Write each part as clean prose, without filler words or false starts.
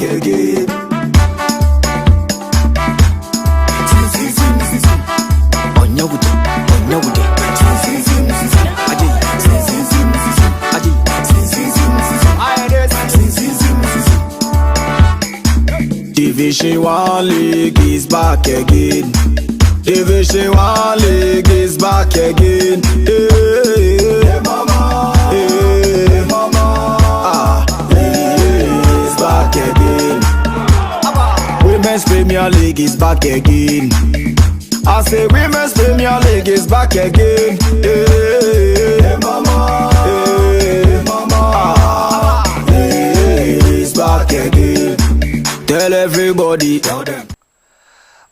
back again. Division 1 League is back again. Division 1 League is back again. Hey, mama. Hey, mama. It's back again. Women's Premier League is back again. I say Women's Premier League is back again. Hey, mama. Hey, mama. It's back again. Tell everybody. Tell them.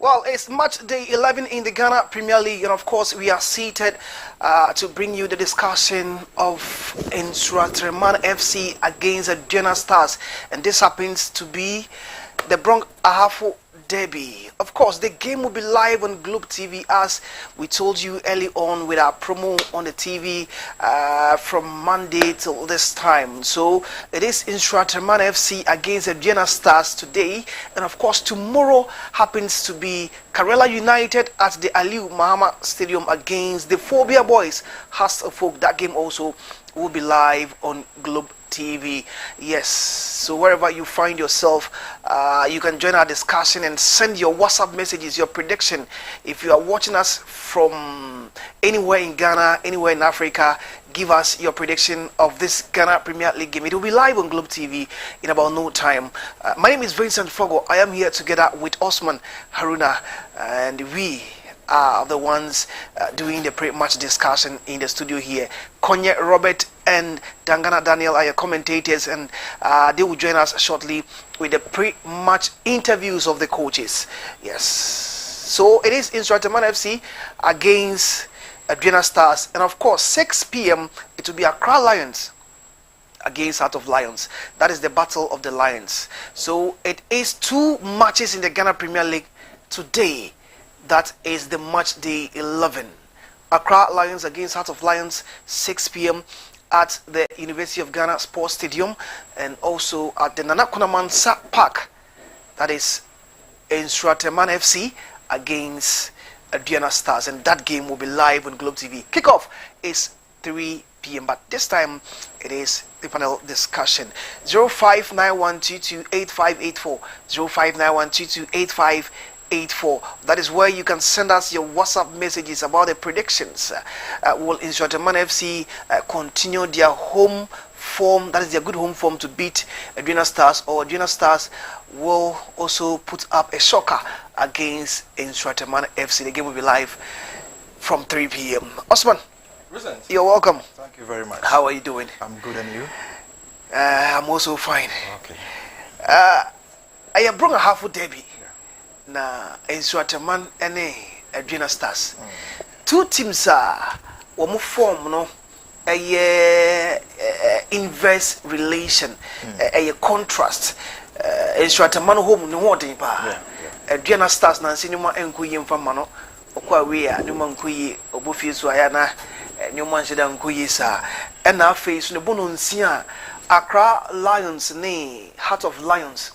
Well, it's match day 11 in the Ghana Premier League, and of course we are seated to bring you the discussion of Nsurateman FC against the Jena Stars, and this happens to be the Bronx Ahafo Derby. Of course, the game will be live on Globe TV, as we told you early on with our promo on the TV from Monday till this time. So it is Nsurateman FC against the Jena Stars today, and of course tomorrow happens to be Karela United at the Aliu Mahama Stadium against the Phobia Boys Hearts of Folk. That game also will be live on Globe TV. Yes, so wherever you find yourself, you can join our discussion and send your WhatsApp messages, your prediction. If you are watching us from anywhere in Ghana, anywhere in Africa, give us your prediction of this Ghana Premier League game. It will be live on Globe TV in about no time. My name is Vincent Fogo. I am here together with Osman Haruna, and we are the ones doing the pre-match discussion in the studio here. Konye Robert and Dangana Daniel are your commentators, and they will join us shortly with the pre-match interviews of the coaches. Yes, so it is Nsurateman FC against Jena Stars, and of course 6 p.m. it will be Accra Lions against Heart of Lions. That is the battle of the Lions. So it is 2 matches in the Ghana Premier League today. That is the match day 11. Accra Lions against Heart of Lions, 6 p.m. at the University of Ghana Sports Stadium, and also at the Nana Kunamansa Park. That is Nsurateman FC against Jena Stars, and that game will be live on Globe TV. Kickoff is 3 p.m. but this time it is the panel discussion. 0591228584, 0591228584. That is where you can send us your WhatsApp messages about the predictions. Will Nsurateman FC continue their home form? That is their good home form to beat Jena Stars, or Jena Stars will also put up a shocker against Nsurateman FC. The game will be live from 3 p.m. Osman, Present. You're welcome. Thank you very much. How are you doing? I'm good, and you? I'm also fine. Okay. I have brought a half derby. Na Nsurateman and Jena Stars. 2 teams are one form no a inverse relation, a contrast. Nsurateman home no what pa. Jena Stars na sinima enkuyi mfama no. Okwa we a numa nkuyi obofie so aya na numa nsheda nkuyi sa. Na face no bono nsia Accra Lions ne Heart of Lions.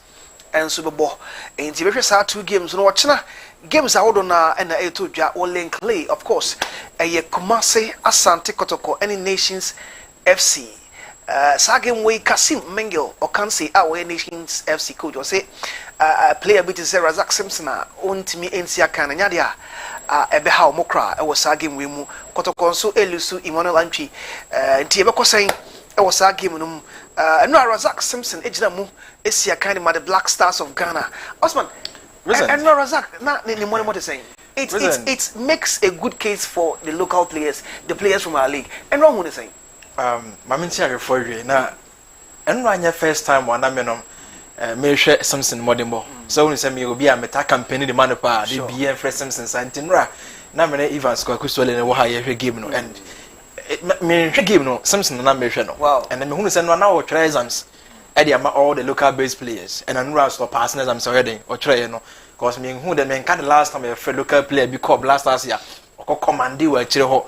And so bebo and the very 2 games no watchna games are na and a to ja all clay, of course a Kumasi Asante Kotoko any Nations FC Sagem way Kasim Mengel or Kansi our Nations FC coach or say player bit is Razak Simpson on to me NCA Kananya Ebeha Mokra I was Sagem Wimu Kotoko so Elusu Emmanuel Antwi Tiebeko saying I was a game no Razak Simpson ejinamu esia kind of the Black Stars of Ghana. Osman, and no Razak na ni money what saying. It makes a good case for the local players, the players from our league. And wrong what saying. Maminti for you na and ranya first time one amenom me share Simpson modembo. So when say me obi a meta campaign the man pa the BN Fresh Simpson santinra na me Evans kwa kusole ne wo ha ye game no, and me game no Simpson na me hwe no. Wow. And then me hunu say no na wo try exams e dey all the local based players, and I stop passing exams already or try no, because me who the men can the last time a local player be called last year or commandi we chire ho.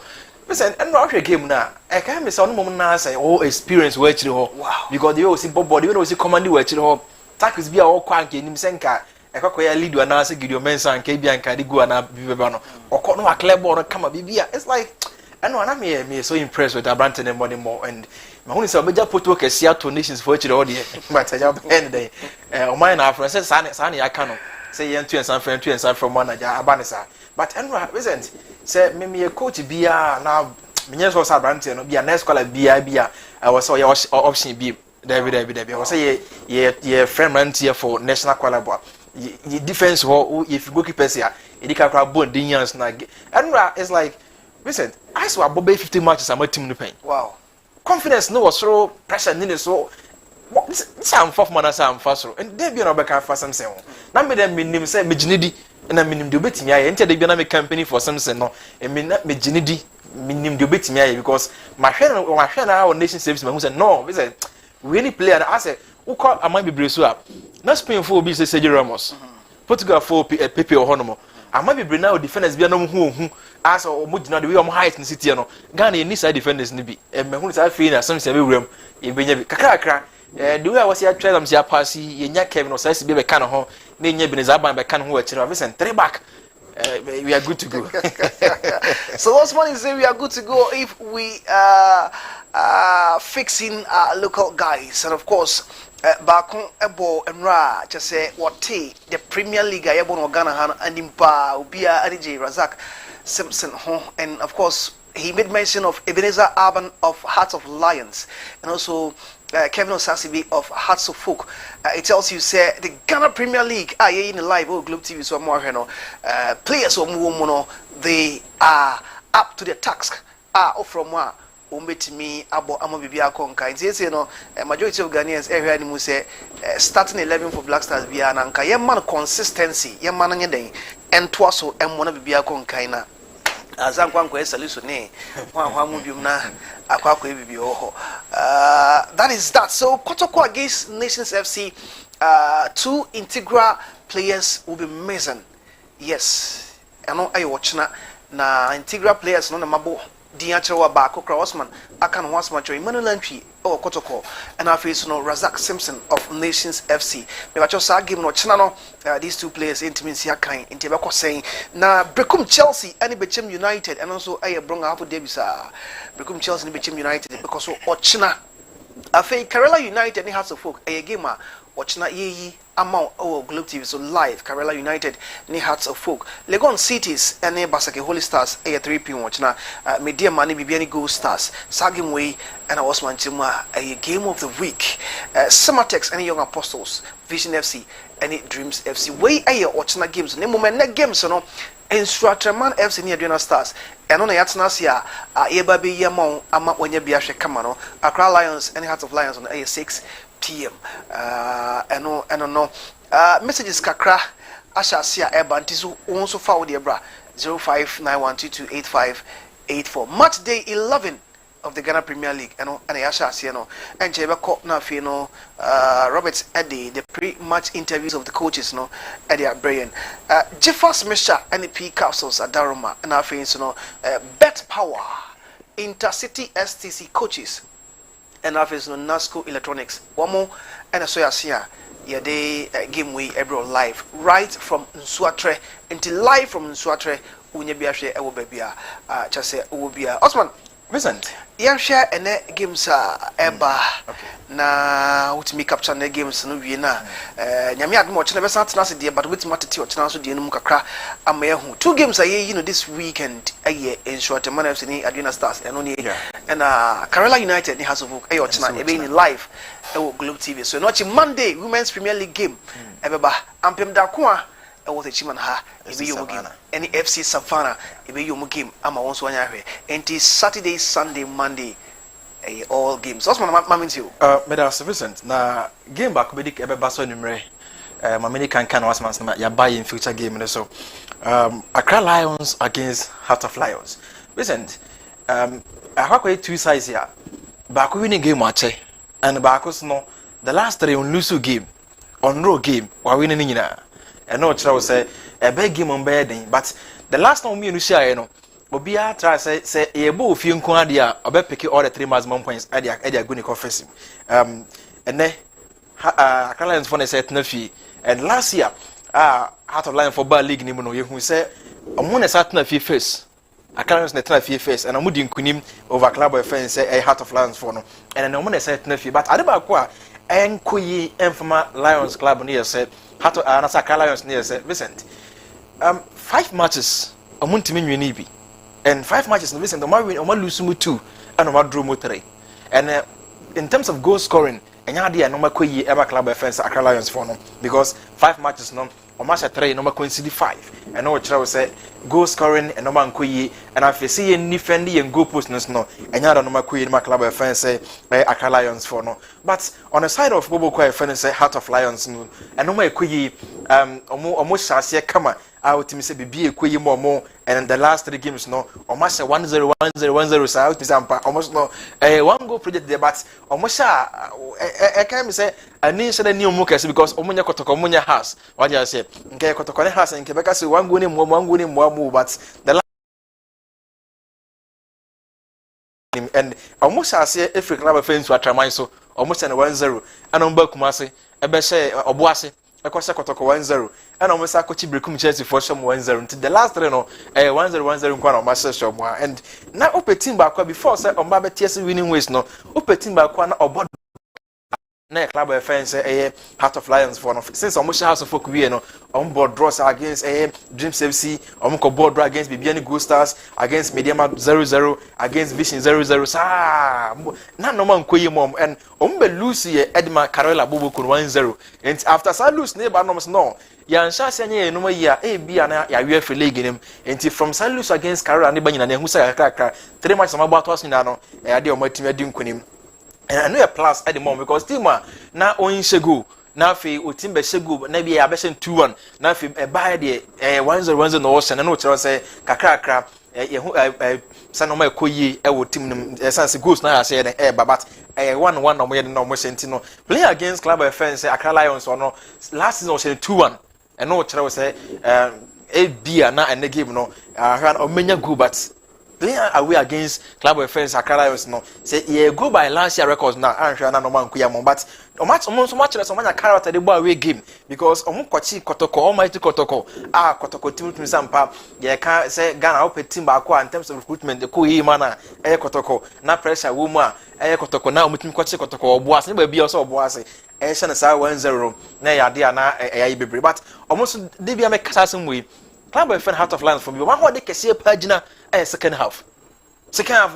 Listen, and no game na e can me say no mum na say all experience we chire ho. Wow. Because they all see body we see commandi we chire ho tackles bi a wo kwa anka nim senka ekokoya lead wa na se Gideon Mensah anka bi anka de go na bibeba no okọ no wa clear ball no kama bibia it's like and one me so impressed with Abrante and body more and my own is obeja poto kesi ato nations for each all the but I just end day o mine na friend say sane ya ka no say yen two and some from one aja abanisa but anyway present say me coach bia na me so Abrante no bia next call bia I was so your option be David I was say ye friend man here for national quality ye defense if you go keep here e dey kakra bond din yans na anyway it's like listen I saw about 50 matches I'm a team no pain wow confidence no was so pressure ni so this am fourth man as am fast and dey be no be can fast something na me dem nim say me ginidi na me nim de obetimi aye ente dey be na me company for something no e me na me ginidi me nim de obetimi aye because my hwe na our nation service me say no listen we any player I say who call am be bresu up na Spain for obi say Sergio Ramos Portugal for Pepe Ohonomo am be bre na defenders bia no hu as o mugina the way am height in city no Ghana ni side defenders ni bi me hu say feel na something be wuram e benya bi kakra the way I was here try them say pass ye nya Kevin no say be ka no ho na nya bi ne zaban be ka no ho akira we send 3 back we are good to go so Osman is saying we are good to go if we fixing our local guys and of course Bakon Ebo and Ra just say what the Premier League Ebo no Ghana han animpa ubia Adije Razak Simpson and of course he made mention of Ebenezer Urban of Hearts of Lions and also Kevin Osasibi of Hearts of Folk. It tells you say the Ghana Premier League in the live Globe TV so more players or they are up to the task from one umbetimi abo amobibia konka nti no majority of Ghanaians area ni mu say starting 11 for Black Stars bia na nka ye man consistency ye man nye den ento so emmo na bibia konka na azankwa esaliso ne hwa mu bium na akwa ebibi ho that is that. So Kotoko against Nations FC, 2 integral players will be missing. Yes, I know I watch na integral players no na mabo Diachewa Bako Crossman, Akan Wasmacho, Emmanuel Entry, or Kotoko, and our face no Razak Simpson of Nations FC. Nevachosa game no Chinano, these 2 players intimacy kind in Tebako saying, na Brecum Chelsea, and Bechem United, and also I bring up Debisa, Brecum Chelsea and Bechem United because of China. I think Kerala United and Hearts of Folk, a gamer, Ochina ye amount Globe TV so live Kerala United ni Hearts of Folk Legon Cities and Basake Holy Stars 3Pm watchna media money bibiani Gold Stars sagim way and Osman Chima a game of the week Sematex and Young Apostles Vision FC and Dreams FC way a watchna games ne moment ne games no Instructorman FC ni Adriana Stars and on a yatna sia yeba be yamon ama wanya biahwe kama no Accra Lions and Hearts of Lions on A6 PM no messages kakra asha sia eba ntiso wonso fa wo de bra 0591228584 match day 11 of the Ghana Premier League and asha sia no enche be ko na fe no Robert Eddie the pre-match interviews of the coaches no Eddie Abrayan Jeffers Misha and P capsules Adaroma and afi so no bet power intercity STC coaches and office no Nasco Electronics. One more and a soya sia. Yeah, they game we every live right from Nsuatre until live from Nsuatre. Unyebiashe ewo bebia. Just say ubia. Osman, Vincent. Yeah, share and games eba na ultimate capture na games no wie na. Nyame admo chena be sant na se de but ultimate tete o chena so de num kakra amayehu. 2 games aye this weekend aye in short man FC ni Adriana Stars and only and Kerala United ni Hearts of Folk aye o chena e be in live ewo Globe TV. So no Monday Women's Premier League game ebeba ampem da ko a was a chiman ha ebe yo game any FC Savannah ebe yo game ama won so anya hwe enti Saturday Sunday Monday all games what's my mamint you Medal Vincent na game back be dik ebe baso numere mamini kan was man ya buy in future game so Accra Lions against Heart of Lions Vincent akwa 2 sides here back winning game ache and back no the last 3 on lose game on road game wa winning nyina and no try say a big game on bedding but the last time me no share no obia try say e bo ofie nko ade a obe pick all the 3 maximum points ade go ni conference and then Accra Lions for say tenafi and last year Heart of Lions for Bar League ni mu no yehu say omo na sat tenafi face Accra Lions na tenafi face and omo di nkunim over club offense say Heart of Lions for no and omo na sat tenafi but adeba ko a enkoyi enfama Lions club no say Heart of na Accra Lions no say Vincent 5 matches omo ntimi nwini bi and 5 matches no Vincent omo win omo lose mu 2 and omo draw mu 3 and in terms of goal scoring enya dey no makoyi ever club offense Accra Lions for no because 5 matches no omasha 3 no makoncede 5 and no kire say goal scoring and no mankoyi and afi see ye defend ye goal post no enya no makoyi no club offense Accra Lions for no but on the side of Bobo Kwa offense Heart of Lions no and no makoyi omo shase kama out me say bibi ekoyi mo and in the last 3 games no almost 1-0 1-0 so out me sampa almost no one goal project there but almost can me say ani say ni omo kese because omo nya kotoko omo nya house what you say nke kotoko ne house nke beka say one goal ni mo but the and almost say every club fans were trying so almost 1-0 and on back kumase ebe say oboase ekwase kotoko 1-0 and almost akochi brekum Chelsea for some 1-0 until the last 3 no 1-0 kwa na almost show mo and na opetin ba kwa before say omba beties winning ways no opetin ba kwa na obodo na club offense Heart of Lions for no since almost house of folk we no on board draws against Dreams FC omko board draw against Bibiani Gold Stars against Mediama 0-0 against Vision 0-0 sa na no man koyi mom and ombe lose ye Edma Carola Bobo kun 1-0 and after sa lose ne ba no ya nsha senye no ya bia na ya UEFA league nim enti from San Luis against Carola ne banyina na hu sa kakra 3 matches ma bato asina no ade o matimi adi nkunim and I know a plus at the moment because team na on shegu na fi o team be shegu na bia ya be 2-1 na fi buy the 1-0 no ocean na no tell say kakra ye hu sanoma ekoyi e wo team nim sense goals na ya say na but 1-1 no mo ye no mo senti no play against club offense Accra Lions or no last season was 2-1 and no tell say bia na and the game no o menya goal but playing away against club offense Accra Lions no say ye go by last year records now anhwe na no man kuyam but o match so much less omanya character the ball away game because omukochi kotoko almighty kotoko kotoko team sampa ye can say Ghana op team ba ko in terms of recruitment the ko yi mana kotoko na pressure wo mu kotoko na omutim kochi kotoko oboase ne ba bia so oboase hye na sa 1-0 na ya de na ya bebre but almost dey bia me kasa sem we club offense Heart of Lions for me one ho de kese pagina second half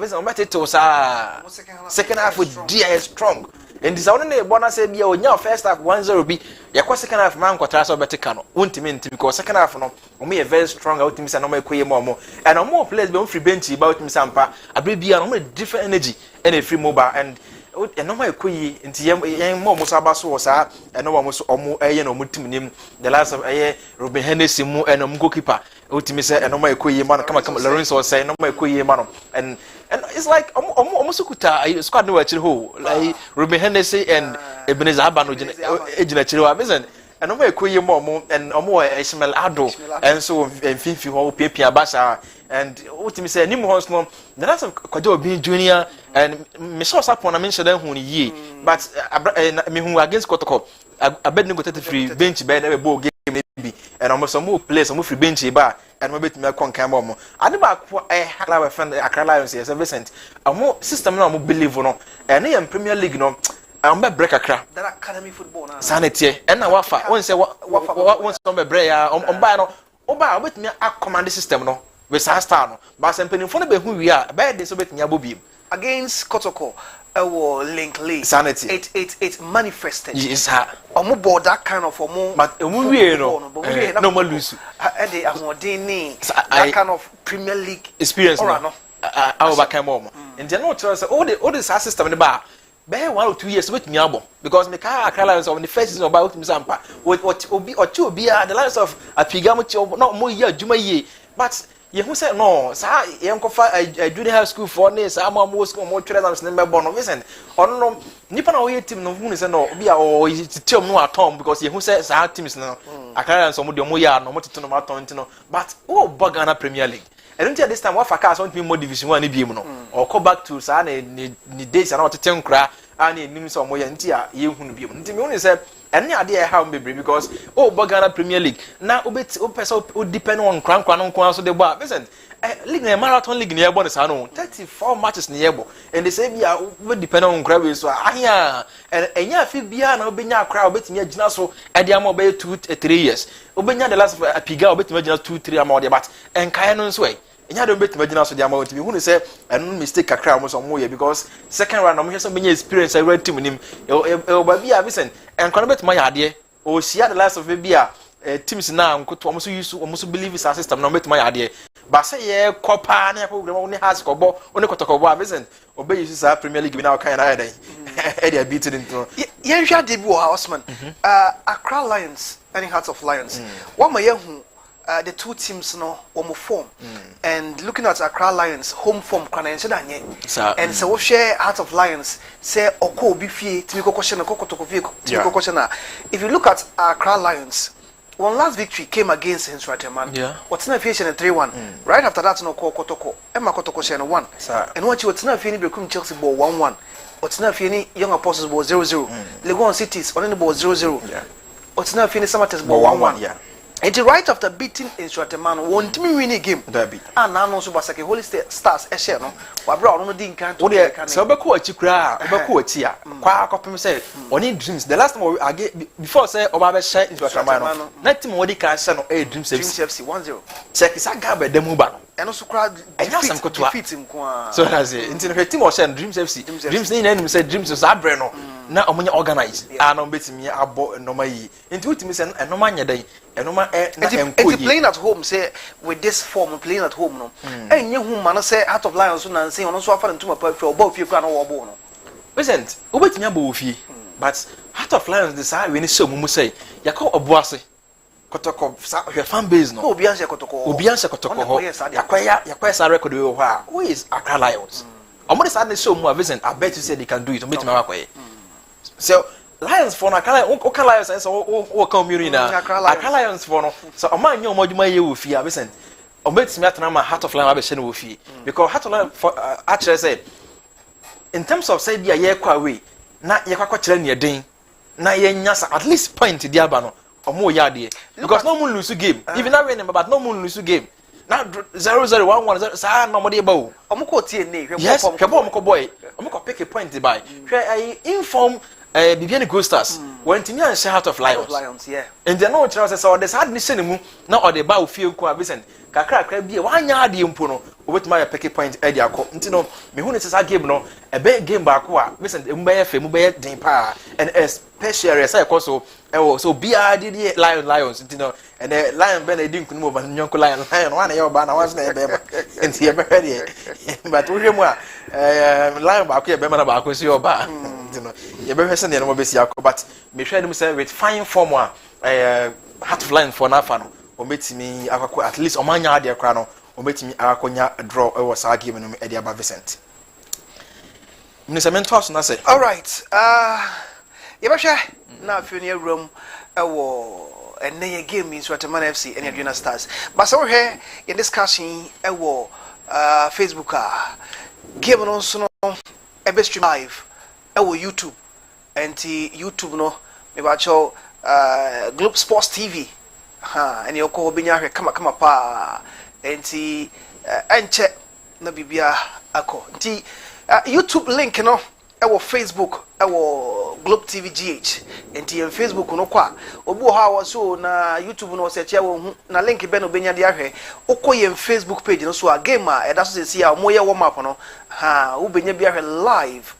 is on better to second half with dear strong and this one na bona say bia onya first half 1-0 bi yakwa second half man kwatra so better can wontimi because second half no omo very strong out timi say no makoye mo and omo players be on free bench about timi sampa abrebia no different energy and a free mobile and no makoye nti yen mo so abaso sa and no mo so omo no mo tim nim the last of Ruben Hennessy mu and goalkeeper ultimately say no makoye man come Lawrence was say no makoye man and it's like almost kuta squad no actually ho like Ruben Hennessy and Ebenezer Abano ejina chiri wa vision and no makoye mo and omo Ishmael Ado and so Fifi ho Pepia Basha and ultimately say nim ho no the last of Kwajo Obi Junior and me so sapon na mention hu ni ye but me hu against Kotoko Abednego 33 bench be na be ball game maybe and almost some more players some free bench ba and mo betimi akonkan mo ade ba ko club friend Accra Lions yes Vincent amo system na mo believe no and in Premier League no am be break Accra that academy football na sanete and na wafa won say won some be break ya on ba no oba betimi command system no we sa star no ba sempeni fo no be hu wi a be de so betimi abobim against Kotoko link league sanity it manifested yes ha omo board that kind of omo but emu wie no mo lose the amodini that kind of Premier League experience no I back more and then no trust all the system the bar be 1 or 2 years with me abo because me ka Accra Lions on the first season about me sampa what obi or two be the lines of Apigamo no more year juma ye but ye who said no sa ye nkofa junior high school for ne sa mo school mo twere exams ne mebo no listen on no nipa na we team no hu ne say no bia o team no atom because ye who say sa teams no Accra Lions mo de mo ya no mo tete no atom no but o Ghana Premier League and until this time what for cars want me more division 1 ne bi mu no or go back to sa ni days na o tete nkra ani nim so mo ye nti a ye hunu bi nti me woni say ene ade e ha me because Ghana Premier League na obeti opesa o depend on krankra no nko so de bo a listen league na marathon league na yebo ne sa no 34 matches na yebo and they say bia we depend on nkra we so ahia enya afi bia na obenya akra obetimi agina so e de am obey 2-3 years obenya the last apiga obetimi agina 2-3 am o de but enkae no so enya de obetimi agina so de am o timi hu ne say eno mistake akra mo so mo ye because second round no mo hwe benya experience I read team nim e ba bia listen enkae no betimi ya de o sia the last of bia teams na nkoto omo so use omo so believe is system na betimi ya de ba say ye kopa na program oni has kobo oni kotokobo a listen obey use sa Premier League na kan na dey e dey beat it into ye hwa de bi wo Osman Accra Lions and Hearts of Lions what ma ye hu the two teams no omo form and looking at Accra Lions home form kana ense da nye and so we share Hearts of Lions say oko obi fie timi kokoshe na kokotoko fie timi kokoshe na if you look at Accra Lions one last victory came against Nsurateman. Yeah. What's not finishing 3-1. Right after that, no call Kotoko. Emma Kotoko share 1. And what you what's not finishing become Chelsea ball 1-1. What's not finishing Young Apostles ball 0-0. Legon Cities on the ball 0-0. Yeah. What's not finishing Samates ball 1-1. Yeah. And right after beating Nsurateman, one team winning game. Derby. And now no Subasaki Holy Stars share no. Wabra no din kan to. So obeko achi kra, obeko achi a. Kwa akopem say oni dreams. The last time I get before say oba be share Nsurateman no. Na team wodi ka share no Dreams FC 1-0. Check is aga be demu ba no. And also crowd defeat him kwa. So that's it. Until the team was saying Dreams FC. Dreams ni na say Dreams was abre no. Na omonya organize. Ah no betimi abo enoma yi. Until ultimate say enoma nya dan. Enoma na enko yi. Playing at home say with this form playing at home no. Enye hu man say Heart of Lions so na say ono so afa ntuma pa fie oba fie kra no wo bo no. Listen, obetimi abo fie. But Heart of Lions this I we ni show mumu say yakọ oboase. Kotoko your fan base no. Obianse kotoko ho. Yakwaya sa record we ho a. Who is Accra Lions? Omo dey say show mu vision I bet you say they can do it. Omo betimi akwaye. So Lions for na Accra Lions say o come community na Accra Lions for no. So omo anya omo djuma ye wo fie a vision. Omo betimi atena ma Heart of Lions abehye no wo fie. Because Heart of Lions actually say in terms of say dia ye kwa we na ye kwa kire ne den na ye nya at least point dia ba no. Omo yade because no one lose game even that win but no one lose game now 0-0 1-1 sa no mo dey ba o omo ko tie ne hwe bom ko boy omo ko pick a point by hwe inform Bibiani Gold Stars when timi an share Heart of Lions yeah and they know what say so the sad ni sene mu na o dey ba o fie ko abisen kakra bia wanya ade mpo no obetima ya pick a point e dey akọ nti no me hu ne sesa game no e be game ba ko a listen mu be ye fe mu be ye den pa and especially say ko so so bia dey Lions nti no and lion be na di nkunu mo ba nyonko lion one ye ba na once na ye be ba nti ye be ready but we mu a lion ba ko ye be ma na ba ko si oba nti no ye be hwese ne no be si akọ but me hwe dem say with fine form a Heart of Lions for na fa no ometimi akako at least omanya ade kra no ometimi akonya draw e was game no e dia ba Vincent minister to na say all right ye behwe na afio ne room e wo enne game in Nsurateman FC and Adriana Stars but so here in discussion e wo Facebook game no so no e be stream live e wo YouTube and YouTube no me ba cho Globe Sports TV and you call Binya kama pa enti enche na bibia ako nti YouTube link no ewo Facebook ewo Globe TV GH enti en Facebook no kwa obi ho a so na YouTube no search ya wo na link be no benya de ahwe okoye Facebook page no so a game a eda so se ya mo ye warm up no wo benya bi ahwe live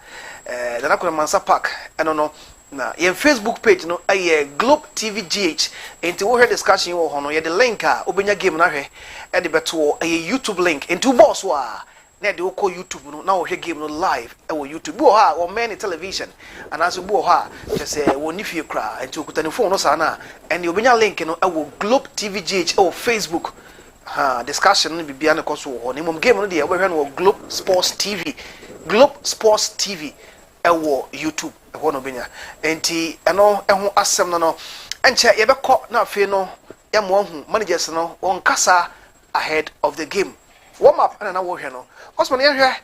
da na ko Mansa Park eno no na your Facebook page no aye Globe TV GH enti wo hear discussion wo ho no ye the link a obenya game na hwe e de beto aye YouTube link enti boss wa na de wo ko YouTube no na wo hear game no live e wo YouTube bo ha wo many television and as bo ha just say wo ni fie kra enti okuta ni phone no sa na and obenya link no e wo Globe TV GH e wo Facebook discussion no bibia na koso ho ni mom game no de e wo hwe no Globe Sports TV e wo YouTube no benya enti eno eho asem no enche ye bekọ na afi no ya mo hu managers no won kasa ahead of the game warm up na wo hwe no Osman ye hwe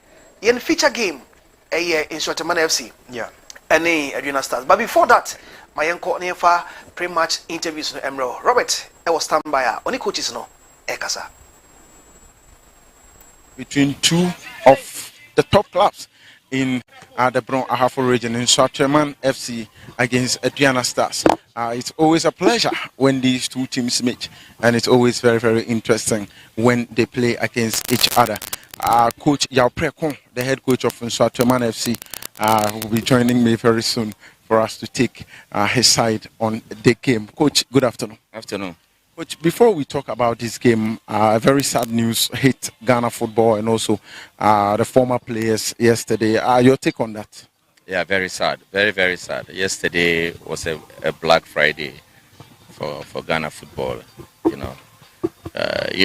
ye feature game in Nsurateman FC yeah any Adriana Stars. But before that, my uncle Nefa pre-match interviews no Emerald. Robert, I was stand by. Only coaches no Ekasa. Between two of the top clubs in the Bron Ahafo region, in Swaterman FC against Adriana Stars. It's always a pleasure when these two teams meet, and it's always very, very interesting when they play against each other. Coach Yao Prekon, the head coach of Swaterman FC, will be joining me very soon for us to take his side on the game. Coach, good afternoon. Afternoon. Coach, before we talk about this game, very sad news hit Ghana football and also the former players yesterday. Your take on that? Yeah, very sad. Very, very sad. Yesterday was a Black Friday for Ghana football. You know,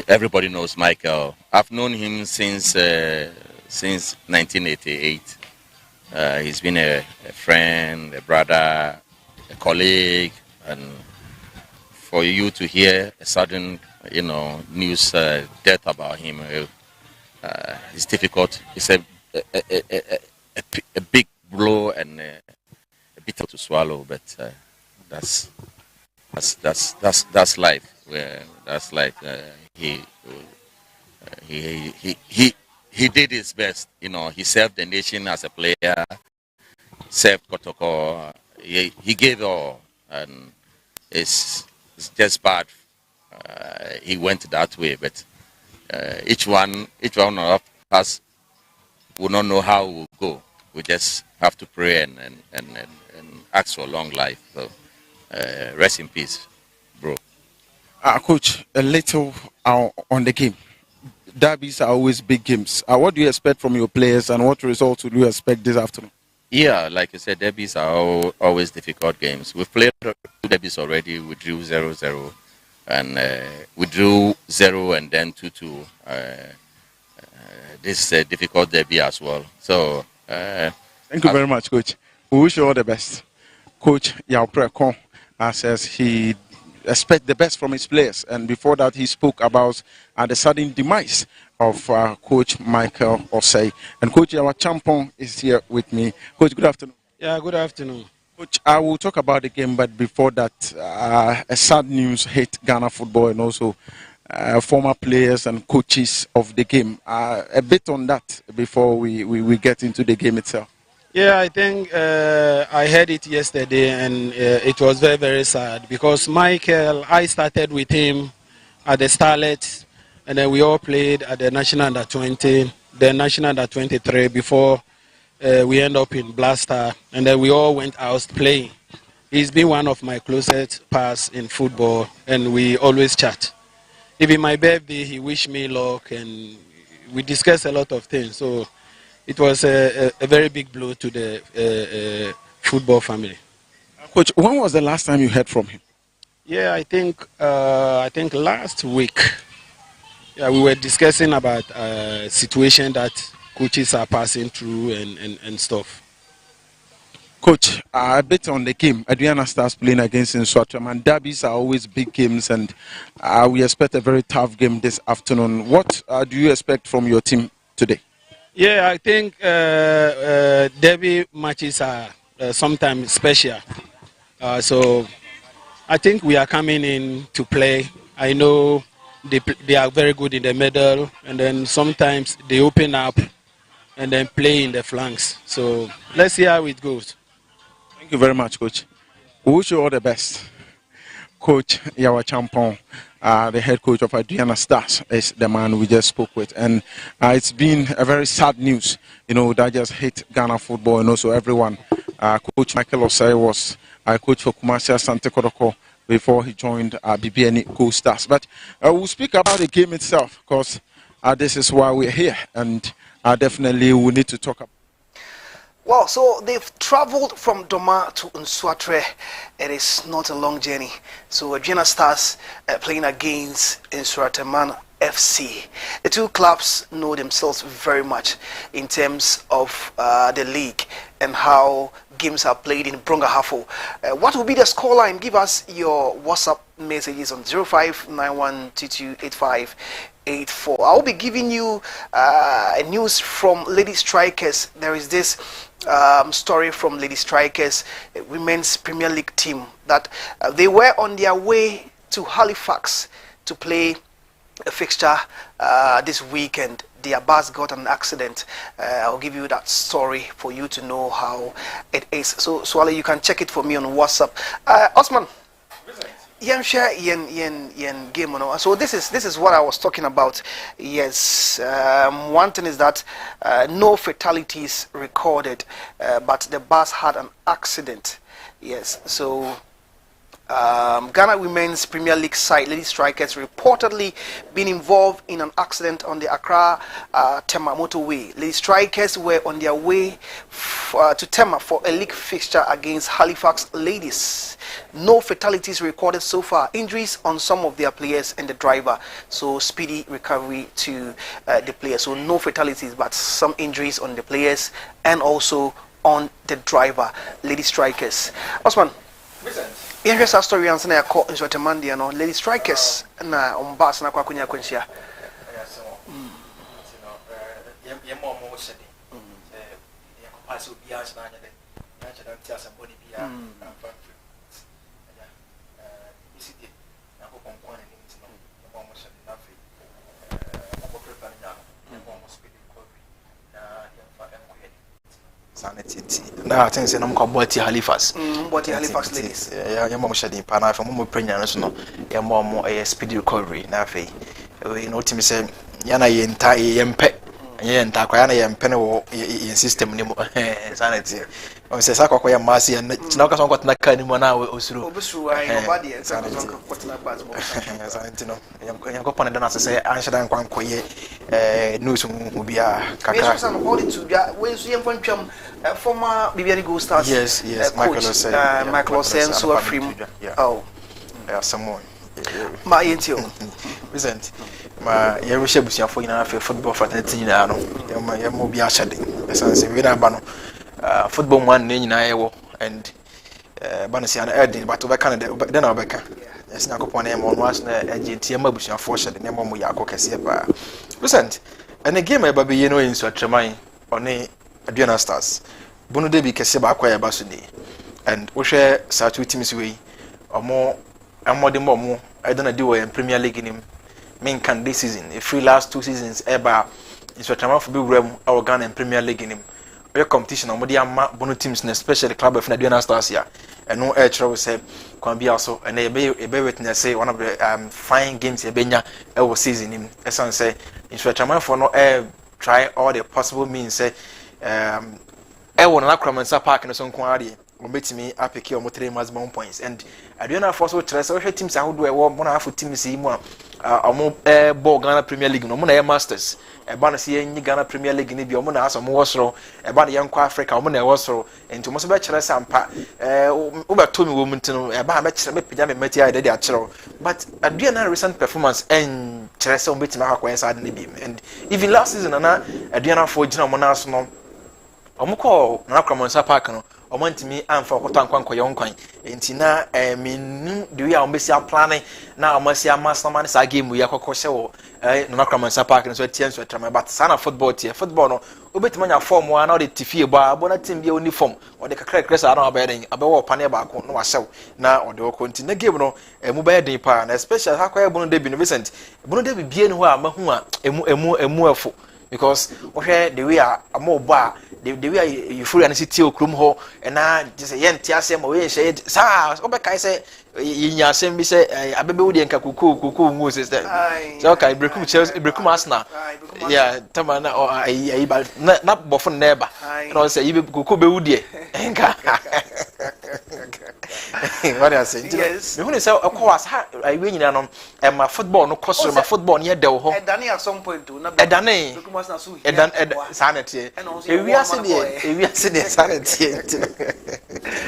everybody knows Michael. I've known him since 1988. He's been a friend, a brother, a colleague, and for you to hear a sudden, news death about him, it's difficult. It's a big blow and a bit to swallow, but that's life. That's like he did his best. He served the nation as a player, served Kotoko. He gave all, and it's just bad. He went that way, but each one of us will not know how it will go. We just have to pray and ask for long life. So rest in peace, bro. Coach, a little on the game. Derbies are always big games. What do you expect from your players, and what results would you expect this afternoon? Yeah, like you said, derbies are always difficult games. We've played 2 derbies already. We drew 0-0, and we drew 0 and then 2-2. This is a difficult derby as well. So, thank you very much, Coach. We wish you all the best. Coach Yao Prekon says he expects the best from his players, and before that, he spoke about the sudden demise of Coach Michael Osei. And Coach Yawa Champon is here with me. Coach, good afternoon. Yeah, good afternoon. Coach, I will talk about the game, but before that, a sad news hit Ghana football and also former players and coaches of the game. A bit on that before we get into the game itself. Yeah, I think I heard it yesterday, and it was very, very sad because Michael, I started with him at the Starlets, and then we all played at the National Under 20, the National Under 23 before we end up in Blaster, and then we all went out playing. He's been one of my closest pals in football, and we always chat. Even my birthday, he wished me luck, and we discussed a lot of things. So it was a very big blow to the football family. Coach, when was the last time you heard from him? Yeah, I think last week. Yeah, we were discussing about a situation that coaches are passing through and stuff. Coach, a bit on the game. Adriana Stars playing against Nswaterman. Derbies are always big games, and we expect a very tough game this afternoon. What do you expect from your team today? Yeah, I think derby matches are sometimes special. So I think we are coming in to play. I know they are very good in the middle, and then sometimes they open up and then play in the flanks. So let's see how it goes. Thank you very much, Coach. We wish you all the best. Coach Yawa Champon, the head coach of Adriana Stars, is the man we just spoke with. And it's been a very sad news, that just hit Ghana football and also everyone. Coach Michael Osei was coach for Kumasi Asante Kotoko before he joined BBN Gold Stars. But we'll speak about the game itself because this is why we're here, and definitely we need to talk about. Well, so they've traveled from Doma to Nswatre. It is not a long journey. So Adriana Stars playing against Nswaterman FC. The two clubs know themselves very much in terms of the league and how games are played in Brongahafo. What will be the scoreline? Give us your WhatsApp messages on 0591228584. I will be giving you news from Lady Strikers. There is this story from Lady Strikers, Women's Premier League team, that they were on their way to Halifax to play a fixture this weekend. Their bus got an accident. I'll give you that story for you to know how it is. So Swale, you can check it for me on WhatsApp. Osman, yen share yen game. So this is what I was talking about. Yes, one thing is that no fatalities recorded, but the bus had an accident. Yes, so Ghana Women's Premier League side Lady Strikers reportedly been involved in an accident on the Accra Tema motorway. Lady Strikers were on their way to Tema for a league fixture against Halifax Ladies. No fatalities recorded so far. Injuries on some of their players and the driver. So speedy recovery to the players. So no fatalities, but some injuries on the players and also on the driver. Lady Strikers. Osman. Yes, our story answer na call in Swatamandi and Lady Strikers na bus na kwa kunya kwensia. Na I think say nam ko boti Halifax. Boti Halifax Ladies. Ya mom shedi pa na fa mom prenya no so no. Ya mom speed recovery na fe. We no timi say ya na ye nta ye mpe. Ye nta kwa ya na ye mpe no ye system ni mo. Sanity. O se sa kwa ya masi ya na ka so ko tna ka ni mo na osuru. Obusuru ai no body e sa ko tna bad mo. Sanity no. Ya ko pon da na say anhyedan kwa nkoye news mu bia kaka. Yes, I'm holding to bia we so yem fantwam former BBR Go Stars. Yes, Michael Osen so afrim. Oh. Yeah, someone. Ma yentio. Present. Ma ye rushe busiafo nyina afi football fraternity nyina no. Ye mo bia hyade. Esanse we na ba no. Football man ne nyina ye wo and ba no sia na edin but we can den na obeka. Yes na kopon na mo no as na agenti ma busiafo hyade ne mo mo ya akokese pa. Present. And the game eba be ye no inso atreman one Aduana Stars. Bono de bi kese ba akwa ya ba so ni. And wo hwe sa two teams we omo amode mo I don't do in Premier League nim. Main can this season. If free last 2 seasons eba inso atreman for be wurem our Ghana in Premier League nim. Your competition omo de ama bono teams na especially club of Aduana Stars here. And no air trouble say can be also and e be witness say one of the fine games e benya e wo season nim. Esan say inso atreman for no try all the possible means say won na Akramansa Park no so nko ade o betimi apeke o mo 3 maximum points and Aduana for so tre say we teams ahodo e wo mo na afo teams yi mu a mo ball Ghana Premier League no mo na masters e ba no se yenyi Ghana Premier League ni bi o mo na aso mo wosoro e ba no yenko Africa o mo na wosoro enti mo so be kire sampa o be to mi wo mutino e ba be kire be pija me mati ai de a kire but Aduana recent performance en kire say o betimi akwa esa de bi and even last season na Aduana for gina mo na aso no omukọ na Akramansa Park no omantimi amfa okoto ankwanko ye onkwan enti na menu de wi a ombesi plan na omasi amasaman sa game wi akokọ hye wo na Akramansa Park no so tie so trama but sana football tie football no obetima nya form wa na de tifie ba abona team bia oni form o de kakra kresa na obeden abewo pane ba ko no wa hyew na o de okọ enti na game no mu ba yedin pa na especially hakwa ebono de bi no Vincent ebono de bi bie no ho a mahu a emu efo because we the way amoba the way you free and city okrum ho and na just yenti asem we share sa obeka say yinya asem bi say abebe wo de nka kuku ngu sister so okay brekum Chelsea brekum Arsenal yeah tama na ayi ba na bofo neba no say yibe kuku be wo de nka what I say yes me hu say akwa sa ayi nyina no ma football no koso ma football ne de wo ho edane at some point to na edane edan sanity ewiase de sanity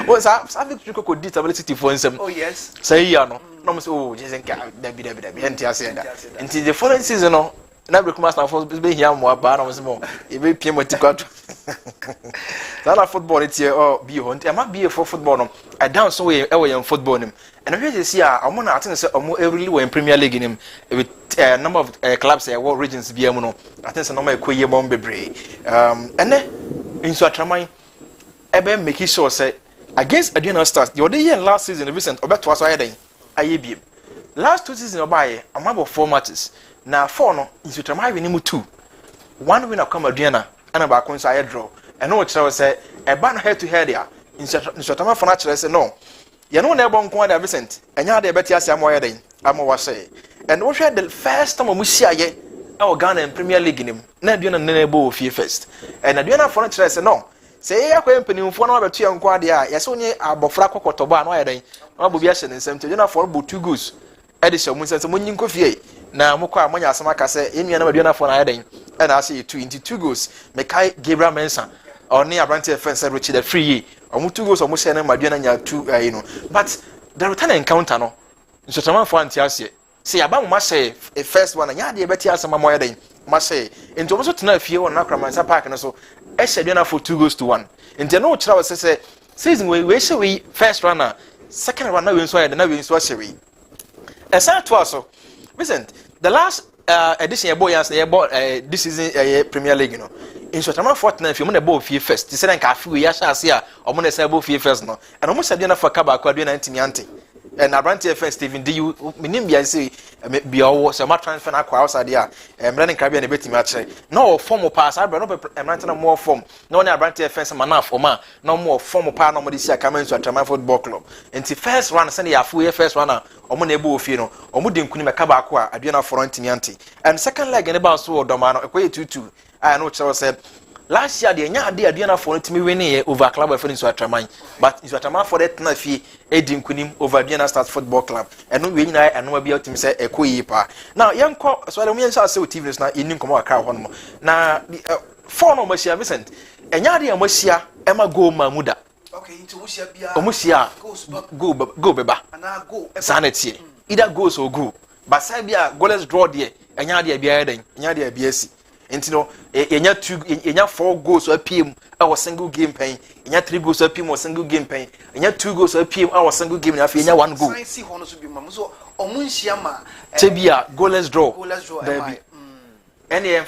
o sa victory ko disability for nsem oh yes say ya no no say oh jesenka dabi enti ase da enti the following season no na break master for be here mo aba na mo se mo e be pie mo tikwato na football it here be hunt e ma be for football no I down so we e football nim and we see omo na atin say omo really we in Premier League nim with number of clubs e what regions be am no atin say no ma ekoye mo bebre ene inso atraman e be make sure say against Adriana Stars the other year last season Vincent obeto aso ayeden ayebiem last 2 seasons obaye amabo 4 matches na 4 no inso atraman we nim 2 one winner come Adriana and ba kon so aye draw and no kire say e ba no head to head ya inso atraman for na kire say no ye no na ebon kon da Vincent enya da ebeti ase am ayeden am wa say and we the first time we see aye our Ghana in Premier League nim na Adriana na ebo ofie first and Adriana for na kire say no say ya kwa mpanimfo na abetu yanko ade a yese onye abofra kokotobo a no ayeden na bobi a hye ne nsem Adriana for bo 2 goals edi hye mu nsem monyi nkofie na mokwa amanya asema ka say enua na Adriana for na ayeden and I say 2 goals mekai Gpl Matchweek oni Abrante fence Richard the free omu 2 goals omu hye na Adriana nya 2 you know but the return encounter no nsotaman for anti ase say aba mo say a first one nya de beti asema mo ayeden ma say enti omu so tena afie won na Kramansa Park no so Adriana for 2 goals to 1 enti no kira we say season we say we first runner second runner we so ayeden na we so ahye esa to aso Vincent the last edition your boy this season Premier League you know in short am for na fi mo na ball fie first ti say na ka fi we ya sha ase a o mo na say ball fie first no and o mo say na for kaba kwa Adriana ntimi ante and Abrante first Steven do you minim bia say bia wo say ma transfer na kwa outside there mbrane krabia na betimi a kire no form pass abra no Abrante na more form no na Abrante first man na form no more form pa no mo dey see Akaman to Atraman Football Club enti first run say ya fu first run na o mo na ebo ofie no o mo de nkuni me kaba kwa Adriana for ntimi ante and second leg ne ba so odoma no ekoye 2-2 I know Charles said last year the nya ade Adriana for ntimi win over club of so Atraman but so Atraman for that na fi edi nkunim over Adriana Stars Football Club and we nyina eno bia otimi say ekoyi pa now yenko so le munyensa say TVs na eni nkomo akra ho no na for no machia Vincent enya ade amachia ema go mamuda okay into mushia bia omushia go beba ana go sanity either goes or go but say bia goalless draw there enya ade bia eden enya ade bia si enti no enya 4 goals or PM our single game pain enya 3 goals or PM or single game pain enya 2 goals or PM our single game na enya 1 goal sai si hono so bi mam so omunhia ma tebia goalless draw baby and em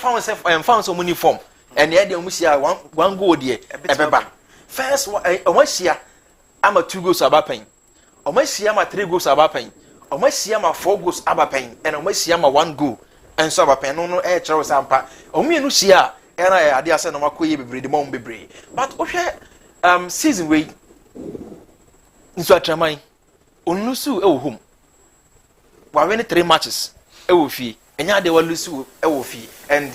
found some uniform and the idea omuhia 1 goal there ebeba first omuhia ama 2 goals abapen omuhia ama 3 goals abapen omuhia ama 4 goals abapen and omuhia ama 1 goal and so abapen no chero sampa omienu hia era ade ase no makoye bebre de mom bebre but ohwe season we nso Atraman onusu e wo home wa win 3 matches e wo fie enya de wa lusu e wo fie and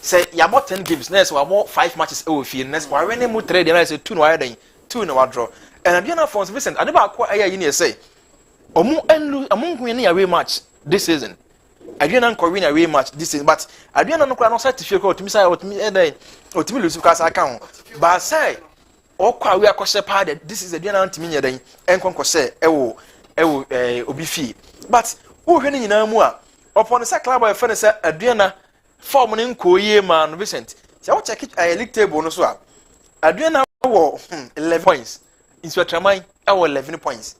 say ya bought 10 games next wa more 5 matches e wo fie next wa win mu 3 dey say 2 no wa den 2 no wa draw and Adriana for Vincent ade ba ko aya yi say omu enlu amunku ne ya away match this season Adriana nko win away match this season but Adriana no kura no certificate ko otimi say otimi lusu ka sa account but say okwa we akose pa this is Adriana ntimi nya den enkonko say ewo obi fi but wo hwe ni nyina mu a upon say club boy friend say Adriana form ne nko ye man Vincent say wo check league table no so a Adriana wo 11 points inso Atraman wo 11 points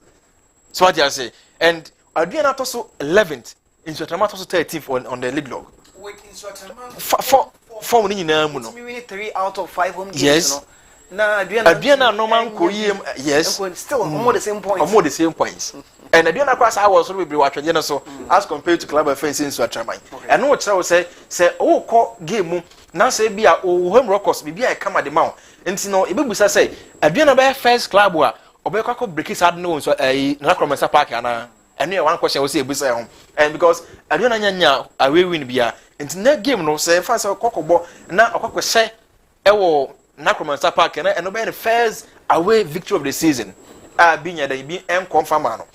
so what you say and Adriana to so 11th inso Atraman to so 13th on the league log wait inso Atraman form ni nyina mu no me win 3 out of 5 home games yes. No na Adriana no man ko yem yes still almost the same points and Adriana cross I was really watching so as compared to club offense in Atraman and no tell say oh call game mu na say bia o home records bia e kama de ma enti no e bebusa say Adriana be first club a obekwa ko break his hard no so na Kramansa Park ana eno e one question we say ebusa home and because Adriana nya away win bia enti na game no say fa say kokobo na okoko say ewo na Kramansa Park and no be the first away victory of the season binya da bi en confirm ano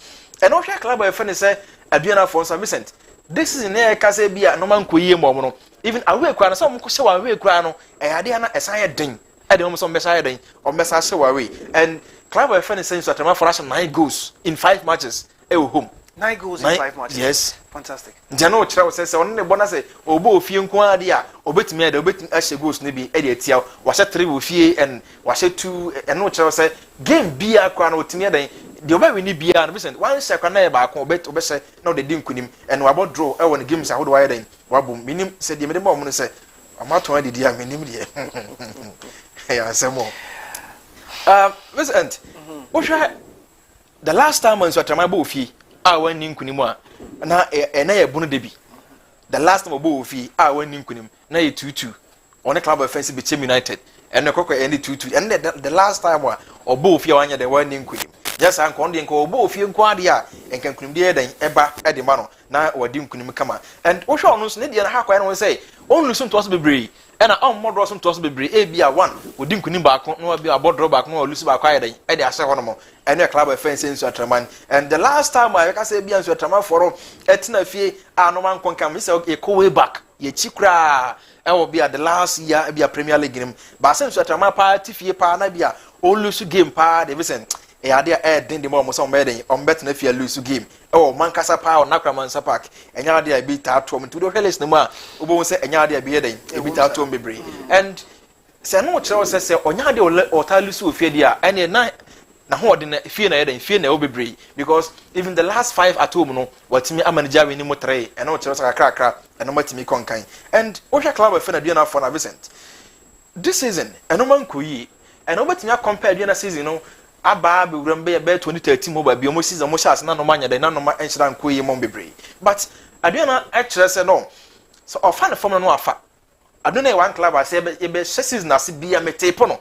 and no hwe club e fa ne say Adriana for St Vincent this season na ka say bia no man koyie mo no even away kura na so mo ko hye wa away kura no e ade na esan ye den e de mo so mbesa ye den o mbesa hye wa away and club e fa ne say so Atraman for 9 goals in 5 matches e home 9 goals in 5 matches. Yes. Fantastic. Jano Chra says on the bonus obo fie nko adia obetimi ada obetimi ahye goals no bi e de atia wahye 3 wo fie and wahye 2 eno Chra say game bia kwa na otimi adan de oba we ni bia no Vincent one share kwa na e ba ko obehye na de di nkunim and wabo draw e won games ahodo wa dan wabo minim say de me mo no say amato adidi a minim de ya semo Vincent the last time when Swatama bo fie when ninkunim a na na ye bunu de bi the last time obo fi when ninkunim na ye 2-2 on the club offense be Chem United and the kokko end 2-2 and the last time obo fi wanya the when ninkunim just an kon de nko obo fi nko ade a enkan kunim de den eba e de ma no na wadi nkunim kama and wo hwe ono so ne de na ha kwa no say on lusun to us bebre and on modro so to us bebre e bia 1 wodi nkunim ba ko no bia bodro ba ko no lusu ba kwa ye den e de ase ho no mo and the club offense in Suatraman and the last time I say bia Suatraman for etina fie anoman konkam me say e go way back ye chikra e wo bia the last year bia Premier League nim ba say Suatraman party fie pa na bia o lusu game pa de Vincent e ade e den de mo so on beden on bet na fie lusu game e wo mankasa pa on Nakramansa Park enya ade e bi ta atom to do heles no ma obo say enya ade e bi den e bi ta atom bebre and say no kire say onya ade o ta lusu fie dia ene na ho de na fie na eden fie na obebre because even the last 5 at home no watimi amanager we ni mo 3 ene o kire say kakra ene matimi konkan and o hwa club fe na dia na for na Vincent this season ene man koyi ene obatimi compare dia na season no aba be wuram be 2013 mo ba bi o mo season mo chance na no manya de na no ma enhira nkoyi mo bebre but adua na kire say no so ofa na form no afa aduna one club say be season na se bia metepo no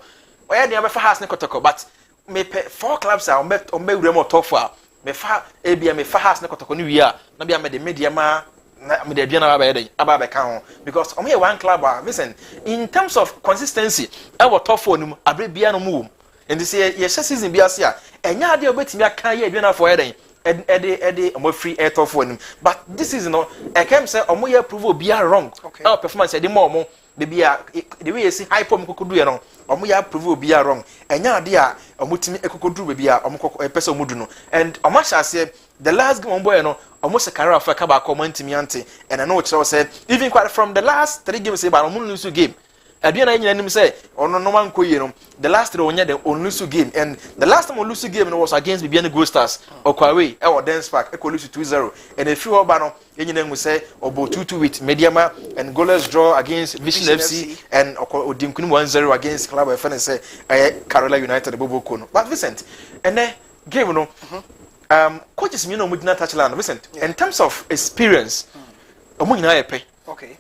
oya de abefa has ne kotoko but me 4 clubs are on be wuram top 4 me fa e bia me fa has ne kotoko ni wi a na bia me de media ma na me de adua na aba ye aba be kan ho because omo ye one club listen in terms of consistency e wo top 4 nim abre bia no mu and this ye season bia se a enya ade obetimi aka ye adua na for ye ede omo free air top 4 nim but this is no e kem say omo ye prove obia wrong our performance e de mo baby the way you see hyper mkokodu ye no omo ya prove obia wrong enya ade a omo timi ekokodu baby a omo pese omo du no and omo hyase the last game boy no omo se career for ka ba ko mantimi ante and I know what say even quite from the last 3 games say ba omo lose game adua na nyina nim say ono no man koyi no the last 3 onya the on lose game and the last time on lose game no was against Bibiani Gold Stars Okwawe e wo Dance Park e ko lose 2-0 and if you oba no nyina ngu say obo 2-2 with Mediama and goalless draw against Vision FC and odinkunim 1-0 against Club of FN say Carolina United Bobo Kono but Vincent and then game no coaches me no mudina touchland Vincent in terms of experience omo nyina yepe okay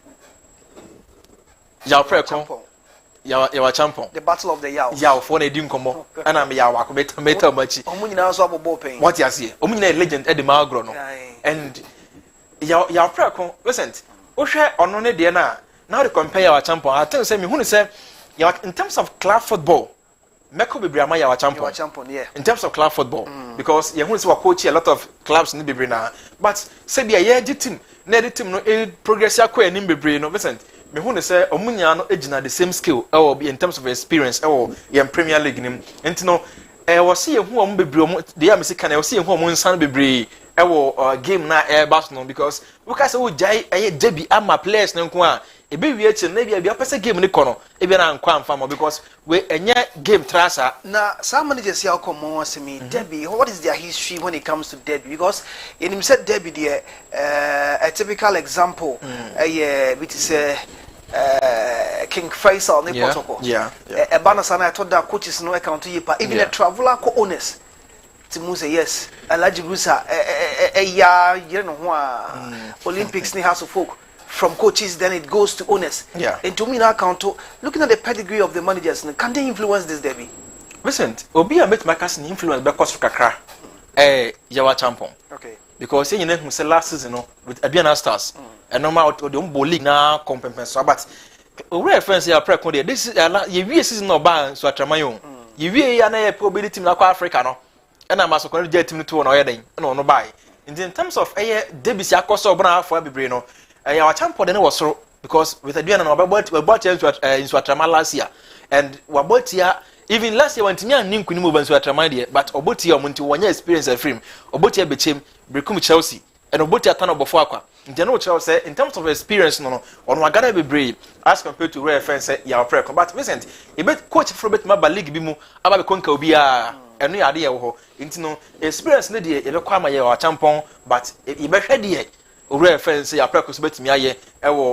Yao Preko, Yawa Champion. The battle of the Yao. Yao for a dim combo, and I'm Yawa, metal much. Omuna so abo pain. What you see? Omuna legend Eddie Malgrono. And Yao Preko, listen, Osha on one day now to compare our champion. I tell you, who say, in terms of club football, Meko be Brama Yawa champion. Yeah. In terms of club football, because you want to coach a lot of clubs in the Bibrina, but say be a year team, near team no progress ya kwa in Bibri, no, listen. Me who say omunya no ejina the same skill e will be in terms of experience e will in Premier League nim enti no e wo see hu om bebre om de ya mesika na wo see hu om nsan bebre e wo game na e bass no because we ka say wo jai e debi ama players nko a e be wie echi na bia pese game ni kono e bia na nkwa amfa mo because we enye game trasa na some managers here come on say me debi what is their history when it comes to debi because in him said debi there a typical example which is King Faisal ne protocol e banasana I thought that coaches no account to yipa even a traveler co owners to say yes alaji brusa ya you know Olympics ni house of folk from coaches then it goes to owners and to me now account to looking at the pedigree of the managers can they influence this derby Vincent obi a met makers influence be cost kakra yawa champion okay because you know say last season no with Aduana Stars and normal the league na compensation but we reference ya pre con this ye season no ban so atramayon ye wie ya na ye probability team na kwa Africa no and am so kon team to no yeden no buy in terms of debis akoso obna afọ bebre no ya champion den was so because with Aduana no we bought in Atrama last year and we bought here even last year when tinya ninku ni mo ban so atrama de but oboti omonti wonya experience of film oboti bechem Brekum Chelsea and Oboti Atano Bofuaqua. In general, Chelsea, in terms of experience, no, on Wagana be brave as compared to Rare Fence, Yao But Vincent, a bit coach for Bet Maba League Bimu, Abba Conco Bia, and no idea, into no experience, Lydia, a local or champon, but if you ready, Rare Fence, your practice bet me,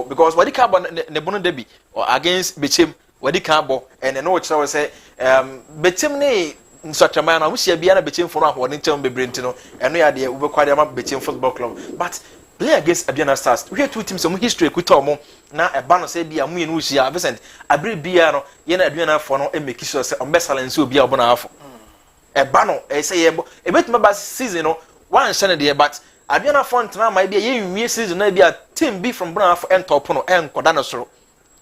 because what the carbon Nebono Debbie or against Bichim, what the carbo, and an old show say, Betimne. Such a man, I wish you be a betting for one in term be Brentino, and no idea we quite a betting football club. But play against Abiana Stars. We have two teams some history with Tomo. Now a banner say be a win which you are Vincent. I bring Biano, Yena Abiana for no and make sure on Bessel and so be a bonafo. A banner, I say a bit my season, one Sunday, but Abiana Fontana might be a year season, maybe a team B from Bonafo and Topono and Cordano.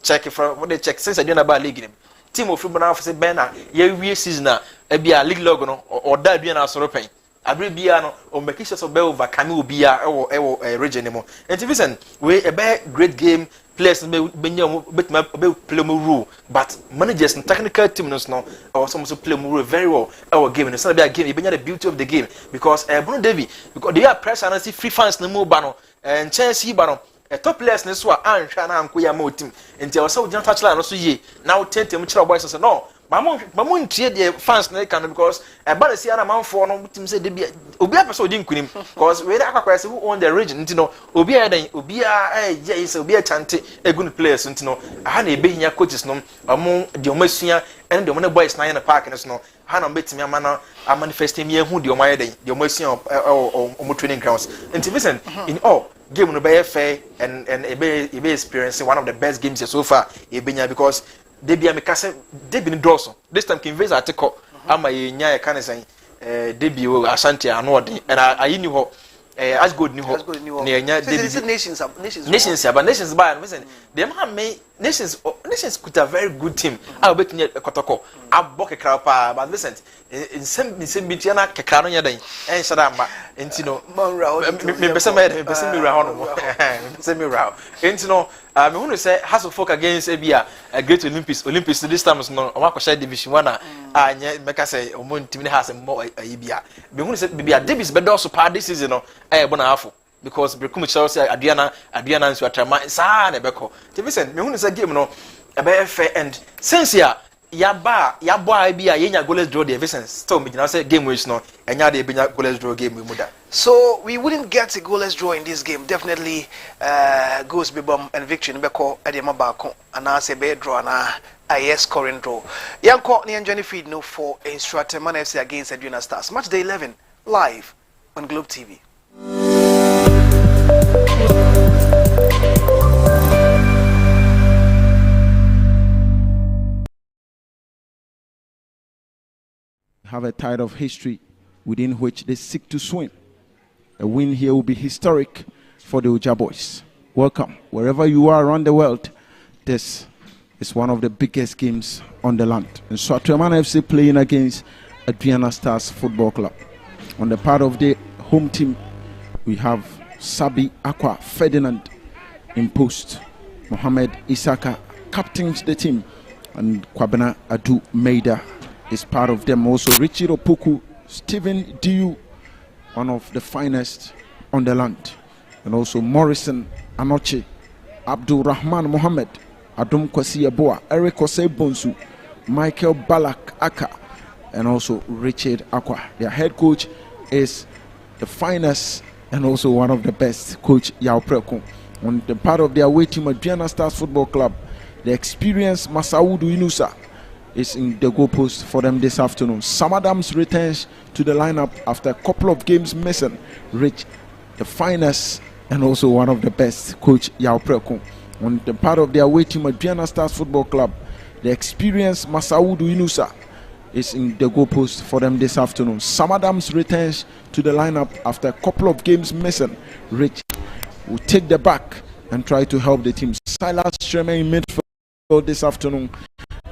Check it for what they check since I didn't buy league. Team of Bonafo say Benna, year season. Ebi a league logo no or da bia na soro pen abre bia no o make sure so be over kame bia e region mo enti Vincent we e be great game players be nyam be play mo rule but managers and technical team no or some so play mo rule very well our game no so be a game e be the beauty of the game because Bruno Davy because they are pressure and see free fans no mo ba no and Chelsea ba no top players ne so a anhwa na anko ya ma team enti o so jan touch line no so ye now tentem kira boys so no Mamon tie the fans na can because a bad see ana man for no team say de bia obi a person odin kunim because we dey akwa who own the region ntino obi a den obi a je is obi a chante a good players ntino ha na ebe hia coaches no omo de omasua and de omo boys na na park no ha na betimi amana a manifesting me hu de omo ayeden de omasua omo training grounds until Vincent in all game no be fair and ebe experiencing one of the best games so far ebenya because Debi amikase Debi ni drosso. This time Kinveza ateko ama yenya e kan say Debi o Asante ano odin and I knew ho as good ni ho na yenya Debi nations by listen them have me nations could a very good team I bet ni kotoko abok krapa but listen in some bitia na kekra no yadan en shada ma entino me pese me ra ho no pese me ra entino me who say has to folk against a great Olympics this time no o akosha division 1 anya meka say o mon team has mo ayibia me who say bibia Davis bedo so pa this season no bona afo because Brekum Chelsea Adriana nso atrama sa na beko Vincent me who say game no e be fair and since yabo bia yenya goalless draw the Vincent still me say game which no enya de benya goalless draw game we muda. So we wouldn't get a goalless draw in this game. Definitely goes bebom and victory nbeko edema bako and I say be draw na a scoring draw. Yanko ni enjoy feed no for Instrateman FC against Adriana Stars. Match day 11 live on Globe TV. Have a tide of history within which they seek to swim. A win here will be historic for the Uja boys. Welcome. Wherever you are around the world, this is one of the biggest games on the land. And Swatreman FC playing against Adriana Stars Football Club. On the part of the home team, we have Sabi Aqua Ferdinand in post. Mohamed Isaka captains the team. And Kwabena Adu Maida is part of them. Also Richie Opoku, Stephen Diu, one of the finest on the land. And also Morrison Anoche, Abdul Rahman Mohammed, Adum Kwasi Aboa, Eric Kose Bonsu, Michael Balak Aka, and also Richard Aqua. Their head coach is the finest and also one of the best, Coach Yao Preko. On the part of their away team, Adriana Stars Football Club, the experienced Masaudu Inusa is in the goalpost for them this afternoon. Sam Adams returns to the lineup after a couple of games missing. Rich, the finest and also one of the best, Coach Yao Preko. On the part of their away team, Adriana Stars Football Club, the experienced Masaudu Inusa is in the goalpost for them this afternoon. Sam Adams returns to the lineup after a couple of games missing. Rich will take the back and try to help the team. Silas Shreme in midfield this afternoon.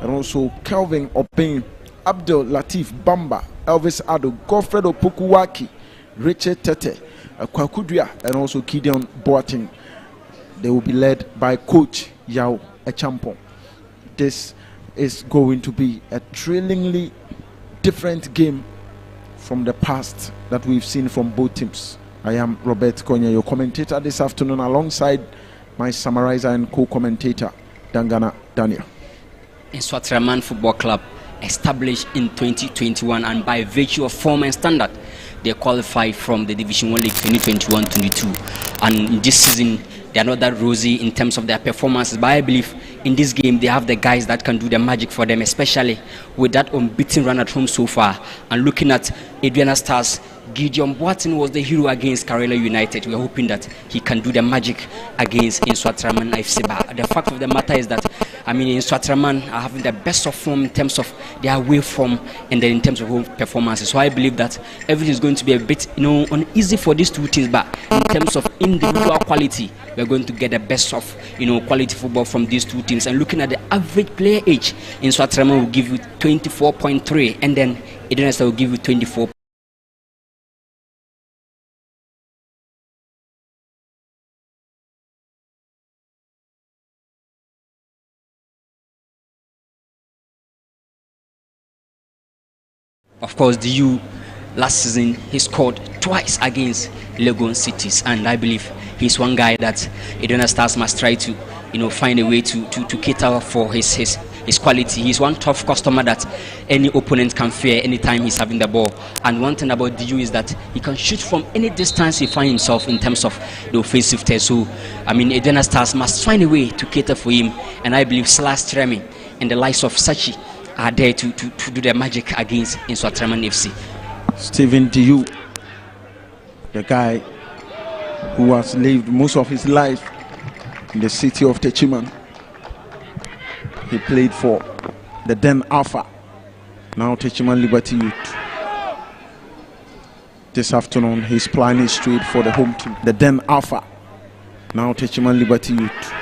And also Kelvin Opin, Abdul Latif Bamba, Elvis Ado, Godfred Opokuwaki, Richard Tete, Kwakudria, and also Gideon Boateng. They will be led by Coach Yao Echampong. This is going to be a thrillingly different game from the past that we've seen from both teams. I am Robert Konya, your commentator this afternoon, alongside my summarizer and co-commentator, Dangana Daniel. Nswatraman Football Club, established in 2021, and by virtue of form and standard, they qualified from the Division 1 League 2021-22. And this season, they are not that rosy in terms of their performances, but I believe in this game they have the guys that can do the magic for them, especially with that unbeaten run at home so far. And looking at Adriana Stars, Gideon Boateng was the hero against Karela United. We're hoping that he can do the magic against Nswatraman FC. But the fact of the matter is that, I mean, Nswatraman are having the best of form in terms of their away form and then in terms of home performances. So I believe that everything is going to be a bit, uneasy for these two teams. But in terms of individual quality, we're going to get the best of, quality football from these two teams. And looking at the average player age, Nswatraman will give you 24.3, and then Adriana Stars will give you 24. Of course, the U last season he scored twice against Legon Cities, and I believe he's one guy that Adriana Stars must try to, find a way to cater for his quality. He's one tough customer that any opponent can fear anytime he's having the ball. And one thing about the U is that he can shoot from any distance he finds himself in terms of the offensive test. So, I mean, Adriana Stars must find a way to cater for him, and I believe Slash Tremi and the likes of Sachi are there to do their magic against Nswatraman FC. Stephen Diu, the guy who has lived most of his life in the city of Techiman. He played for the Den Alpha, now Techiman Liberty Youth. This afternoon, he's planning straight for the home team, the Den Alpha, now Techiman Liberty Youth.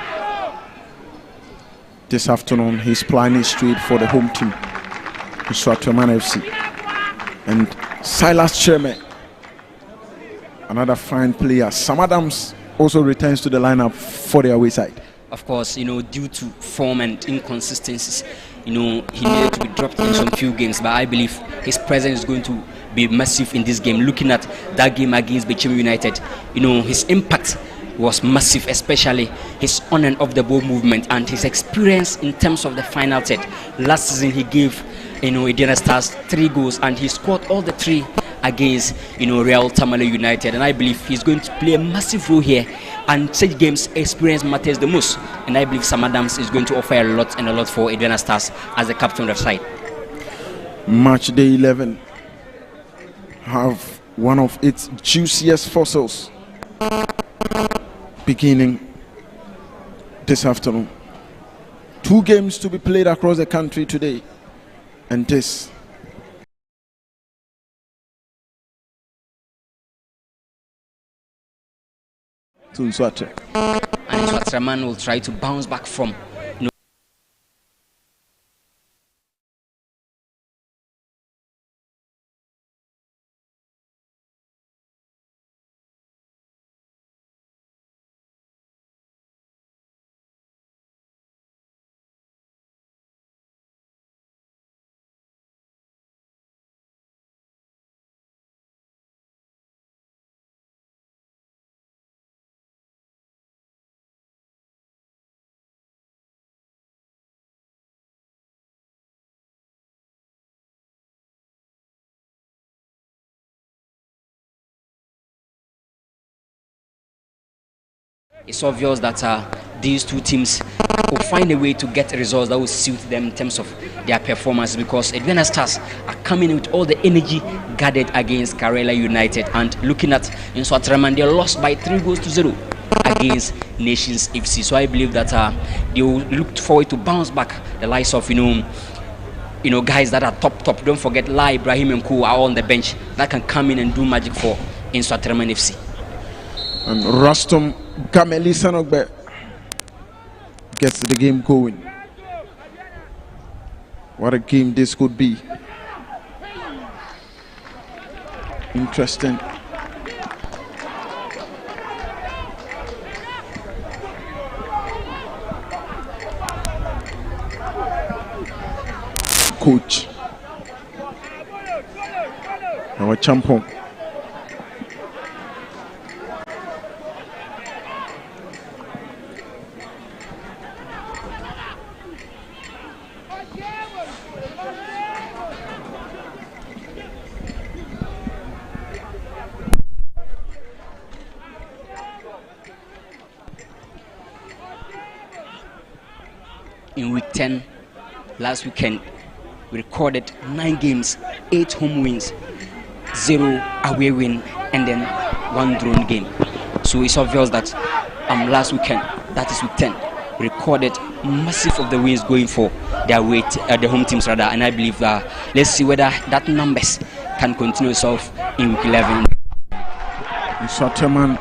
This afternoon, he's planning straight for the home team, Nswatraman FC. And Silas Cherme, another fine player. Sam Adams also returns to the lineup for the away side. Of course, due to form and inconsistencies, he needed to be dropped in some few games. But I believe his presence is going to be massive in this game. Looking at that game against Bechem United, his impact was massive, especially his on and off the ball movement and his experience in terms of the final third. Last season he gave Adriana Stars 3 goals, and he scored all the 3 against Real Tamale United, and I believe he's going to play a massive role here. And such games, experience matters the most, and I believe Sam Adams is going to offer a lot for Adriana Stars as the captain of the side. Match day 11 have one of its juiciest fossils beginning this afternoon. 2 games to be played across the country today, and this to Nswatra. And Nswatraman will try to bounce back from it's obvious that these two teams will find a way to get results that will suit them in terms of their performance, because Adriana Stars are coming with all the energy gathered against Karela United. And looking at Nswatraman, they lost by 3-0 against Nations FC. So I believe that they will look forward to bounce back. The likes of guys that are top. Don't forget La Ibrahim and Co are on the bench that can come in and do magic for Nswatraman FC. And Rastom Gameli Sanogbe gets the game going. What a game this could be. Interesting. Coach, our champion, in week 10 last weekend, we recorded 9 games, 8 home wins, 0 away win, and then 1 drawn game. So it's obvious that last weekend, that is week 10, we recorded massive of the wins going for their the home teams rather, and I believe that let's see whether that numbers can continue itself in week 11. Swaterman